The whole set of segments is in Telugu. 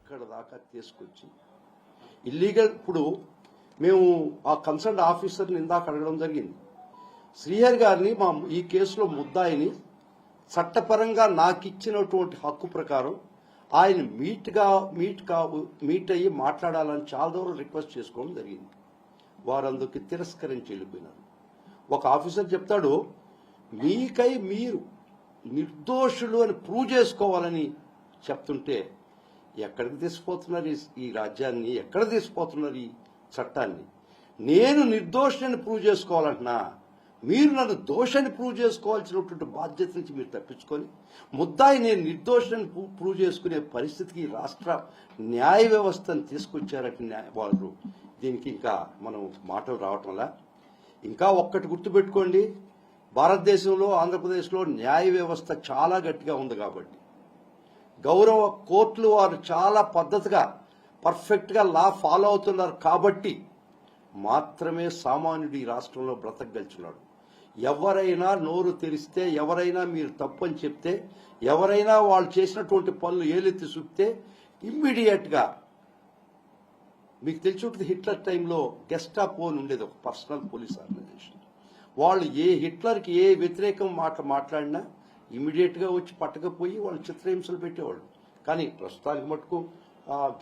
ఇక్కడ దాకా తీసుకొచ్చి ఇల్లీగల్. ఇప్పుడు మేము ఆ కన్సర్న్ ఆఫీసర్ని ఇందాక అడగడం జరిగింది. శ్రీహరి గారిని ఈ కేసులో ముద్దాయిని చట్టపరంగా నాకు ఇచ్చినటువంటి హక్కు ప్రకారం ఆయన మీట్ అయ్యి మాట్లాడాలని చాలా దూరం రిక్వెస్ట్ చేసుకోవడం జరిగింది. వారందుకు తిరస్కరించి వెళ్ళిపోయినారు. ఒక ఆఫీసర్ చెప్తాడు, మీకై మీరు నిర్దోషులు అని ప్రూవ్ చేసుకోవాలని చెప్తుంటే ఎక్కడికి తీసుకుపోతున్నారు ఈ రాజ్యాన్ని, ఎక్కడ తీసుకుపోతున్నారు ఈ చట్టాన్ని? నేను నిర్దోషిని ప్రూవ్ చేసుకోవాలంటున్నా, మీరు నన్ను దోషాన్ని ప్రూవ్ చేసుకోవాల్సినటువంటి బాధ్యత నుంచి మీరు తప్పించుకొని ముద్దాయి నేను నిర్దోషాన్ని ప్రూవ్ చేసుకునే పరిస్థితికి రాష్ట్ర న్యాయ వ్యవస్థను తీసుకొచ్చారంటే వాళ్ళు. దీనికి ఇంకా మనం మాటలు రావటంలా. ఇంకా ఒక్కటి గుర్తుపెట్టుకోండి, భారతదేశంలో ఆంధ్రప్రదేశ్లో న్యాయ వ్యవస్థ చాలా గట్టిగా ఉంది కాబట్టి గౌరవ కోర్టులు వారు చాలా పద్ధతిగా పర్ఫెక్ట్గా లా ఫాలో అవుతున్నారు కాబట్టి మాత్రమే సామాన్యుడు ఈ రాష్ట్రంలో బ్రతకగలుచున్నాడు. ఎవరైనా నోరు తెరిస్తే, ఎవరైనా మీరు తప్పని చెప్తే, ఎవరైనా వాళ్ళు చేసినటువంటి పనులు ఏలెత్తి చూపితే ఇమ్మీడియట్గా మీకు తెలిసి ఉంటుంది, హిట్లర్ టైంలో గెస్టాపో అని ఉండేది, ఒక పర్సనల్ పోలీస్ ఆర్గనైజేషన్. వాళ్ళు హిట్లర్కి ఏ వ్యతిరేకం మాట్లాడినా ఇమీడియట్గా వచ్చి పట్టకపోయి వాళ్ళు చిత్రహింసలు పెట్టేవాళ్ళు. కానీ ప్రస్తుతానికి మటుకు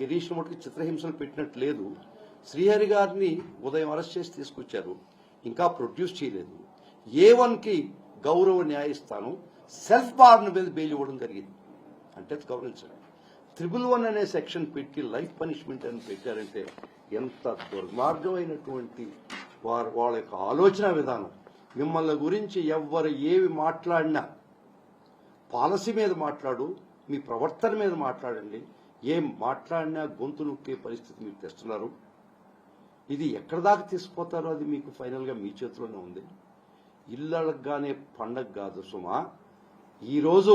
గిరీష్ మటుకు చిత్రహింసలు పెట్టినట్టు లేదు. శ్రీహరి గారిని ఉదయం అరెస్ట్ చేసి తీసుకొచ్చారు, ఇంకా ప్రొడ్యూస్ చేయలేదు. A1కి గౌరవ న్యాయస్థానం సెల్ఫ్ బార్న్ మీద బెయిల్ ఇవ్వడం జరిగింది. అంటే గౌరవించండి. 111 అనే సెక్షన్ పెట్టి లైఫ్ పనిష్మెంట్ అని పెట్టారంటే ఎంత దుర్మార్గమైనటువంటి వాళ్ళ యొక్క ఆలోచన విధానం. మిమ్మల్ని గురించి ఎవరు ఏవి మాట్లాడినా పాలసీ మీద మాట్లాడు, మీ ప్రవర్తన మీద మాట్లాడండి, ఏం మాట్లాడినా గొంతు నొక్కే పరిస్థితి మీరు తెస్తున్నారు. ఇది ఎక్కడ దాకా తీసుకుపోతారో అది మీకు ఫైనల్గా మీ చేతిలోనే ఉంది. ఇళ్ళగానే పండగ కాదు సుమా. ఈరోజు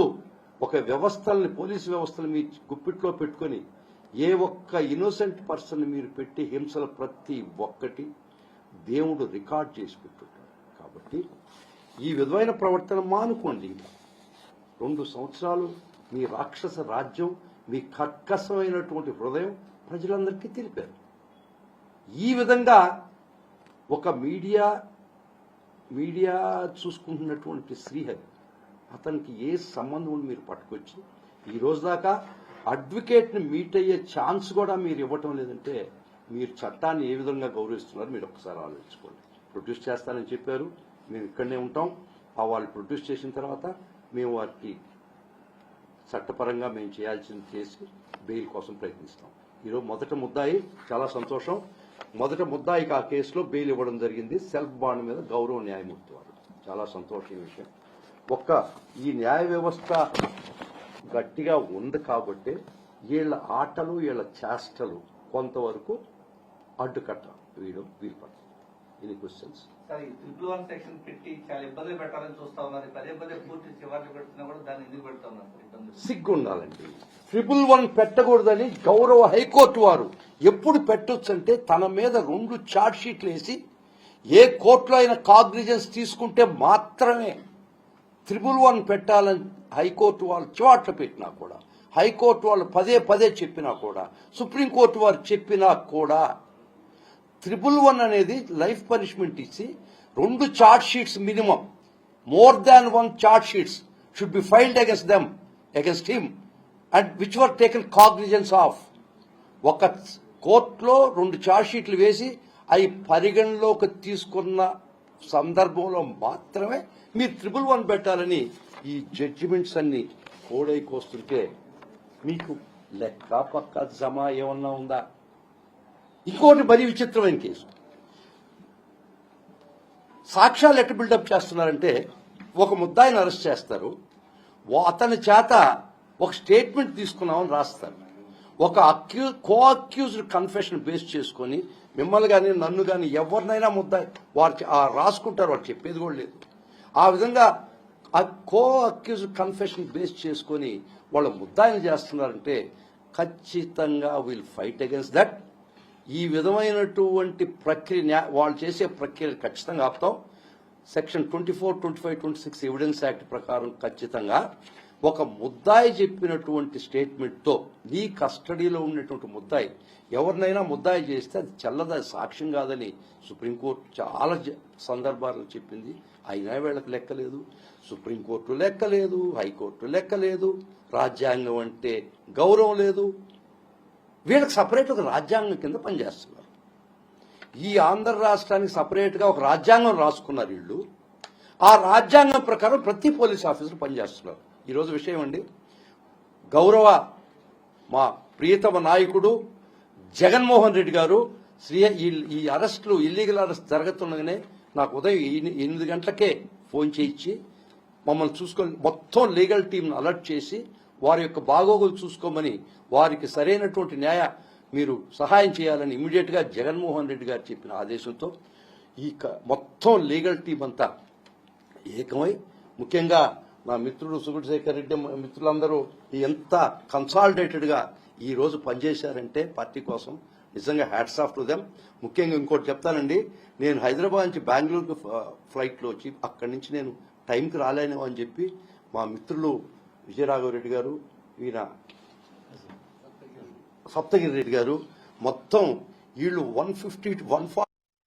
ఒక వ్యవస్థల్ని, పోలీసు వ్యవస్థలు మీ గుప్పిట్లో పెట్టుకొని ఏ ఒక్క ఇన్నోసెంట్ పర్సన్ మీరు పెట్టి హింసల ప్రతి ఒక్కటి దేవుడు రికార్డ్ చేసి పెట్టుంటాడు. కాబట్టి ఈ విధమైన ప్రవర్తన మానుకోండి. 2 సంవత్సరాలు మీ రాక్షస రాజ్యం, మీ కర్కశమైనటువంటి హృదయం ప్రజలందరికీ తెలిపారు. ఈ విధంగా ఒక మీడియా చూసుకుంటున్నటువంటి శ్రీహరి, అతనికి ఏ సంబంధం మీరు పట్టుకొచ్చి ఈ రోజు దాకా అడ్వకేట్ని మీట్ అయ్యే ఛాన్స్ కూడా మీరు ఇవ్వటం లేదంటే మీరు చట్టాన్ని ఏ విధంగా గౌరవిస్తున్నారో మీరు ఒకసారి ఆలోచించుకోండి. ప్రొడ్యూస్ చేస్తానని చెప్పారు, మేము ఇక్కడనే ఉంటాం. వాళ్ళు ప్రొడ్యూస్ చేసిన తర్వాత మేము వారికి చట్టపరంగా మేము చేయాల్సింది చేసి బెయిల్ కోసం ప్రయత్నిస్తాం. ఈరోజు మొదట ముద్దాయి, చాలా సంతోషం, మొదట ముద్దాయికి ఆ కేసులో బెయిల్ ఇవ్వడం జరిగింది. సెల్ఫ్ బాండ్ మీద గౌరవ న్యాయమూర్తి వారు. చాలా సంతోషమైన విషయం. ఈ న్యాయ వ్యవస్థ గట్టిగా ఉంది కాబట్టి వీళ్ళ ఆటలు, వీళ్ళ చేష్టలు కొంతవరకు అడ్డుకట్ట వీలు పడుతుంది. Any questions? సార్, ఈ 111 సెక్షన్ పెట్టి చాలా ఇబ్బందులు పెట్టాలని చూస్తా ఉన్నారు. పదే పూర్తి చివరి పెడుతున్నా కూడా దాన్ని ఎందుకు పెడతా ఉన్నారు? సిగ్గు ఉండాలండి. 111 పెట్టకూడదని గౌరవ హైకోర్టు వారు ఎప్పుడు పెట్టొచ్చంటే తన మీద 2 ఛార్జ్ షీట్లు వేసి ఏ కోర్టులో అయినా కాగ్నిజెన్స్ తీసుకుంటే మాత్రమే 111 పెట్టాలని హైకోర్టు వాళ్ళు చివాట్లు పెట్టినా కూడా, హైకోర్టు వాళ్ళు పదే చెప్పినా కూడా, సుప్రీంకోర్టు వారు చెప్పినా కూడా 111 అనేది లైఫ్ పనిష్మెంట్ ఇచ్చి 2 charge sheets minimum, more than 1 charge sheets should be filed against him and which were taken cognizance of. ఒక కోర్టులో 2 ఛార్జ్ షీట్లు వేసి అవి పరిగణలోకి తీసుకున్న సందర్భంలో మాత్రమే మీరు 111 పెట్టాలని ఈ జడ్జిమెంట్స్ అన్ని కోడైకొస్తుంటే మీకు లెక్క పక్క జమా ఏమన్నా ఉందా? ఇంకోటి మరీ విచిత్రమైన కేసు. సాక్ష్యాలు ఎట్లా బిల్డప్ చేస్తున్నారంటే, ఒక ముద్దాయిని అరెస్ట్ చేస్తారు, అతని చేత ఒక స్టేట్మెంట్ తీసుకున్నామని రాస్తారు. ఒక కో అక్యూజ్డ్ కన్ఫెషన్ బేస్ చేసుకొని మిమ్మల్ని కానీ నన్ను కానీ ఎవరినైనా ముద్దాయి వారు రాసుకుంటారు, వారు చెప్పేది కూడా లేదు. ఆ విధంగా ఆ కో అక్యూజ్డ్ కన్ఫెషన్ బేస్ చేసుకొని వాళ్ళు ముద్దాయిని చేస్తున్నారంటే ఖచ్చితంగా విల్ ఫైట్ అగేన్స్ట్ దట్. ఈ విధమైనటువంటి ప్రక్రియ వాళ్ళు చేసే ప్రక్రియలు ఖచ్చితంగా ఆపుతాం. సెక్షన్ 24, 25, 26 ఎవిడెన్స్ యాక్ట్ ప్రకారం ఖచ్చితంగా ఒక ముద్దాయి చెప్పినటువంటి స్టేట్మెంట్తో నీ కస్టడీలో ఉన్నటువంటి ముద్దాయి ఎవరినైనా ముద్దాయి చేస్తే అది చెల్లదు, అది సాక్ష్యం కాదని సుప్రీంకోర్టు చాలా సందర్భాల్లో చెప్పింది. అయినా వీళ్ళకి లెక్కలేదు, సుప్రీంకోర్టు లెక్కలేదు, హైకోర్టు లెక్కలేదు, రాజ్యాంగం అంటే గౌరవం లేదు. వీళ్ళకి సపరేట్ ఒక రాజ్యాంగం కింద పనిచేస్తున్నారు. ఈ ఆంధ్ర రాష్ట్రానికి సపరేట్గా ఒక రాజ్యాంగం రాసుకున్నారు వీళ్ళు. ఆ రాజ్యాంగం ప్రకారం ప్రతి పోలీస్ ఆఫీసర్ పనిచేస్తున్నారు. ఈరోజు విషయం అండి, గౌరవ మా ప్రియతమ నాయకుడు జగన్మోహన్ రెడ్డి గారు ఈ అరెస్టులు ఇల్లీగల్ అరెస్ట్ జరుగుతుండగానే నాకు ఉదయం 8 గంటలకే ఫోన్ చేయించి మమ్మల్ని చూసుకొని మొత్తం లీగల్ టీంను అలర్ట్ చేసి వారి యొక్క బాగోగులు చూసుకోమని, వారికి సరైనటువంటి మీరు సహాయం చేయాలని ఇమ్మీడియట్గా జగన్మోహన్ రెడ్డి గారు చెప్పిన ఆదేశంతో ఈ మొత్తం లీగల్ టీం అంతా ఏకమై, ముఖ్యంగా నా మిత్రుడు సుగుణశేఖర్ రెడ్డి మిత్రులందరూ ఎంత కన్సాలిడేటెడ్గా ఈ రోజు పనిచేశారంటే పార్టీ కోసం నిజంగా హ్యాట్స్ ఆఫ్ టు దెమ్. ముఖ్యంగా ఇంకోటి చెప్తానండి, నేను హైదరాబాద్ నుంచి బెంగళూరుకు ఫ్లైట్లో వచ్చి అక్కడి నుంచి నేను టైంకి రాలేను అని చెప్పి మా మిత్రులు విజయరాఘవరెడ్డి గారు, ఈయన సప్తగిరి రెడ్డి గారు మొత్తం వీళ్ళు 150 to 140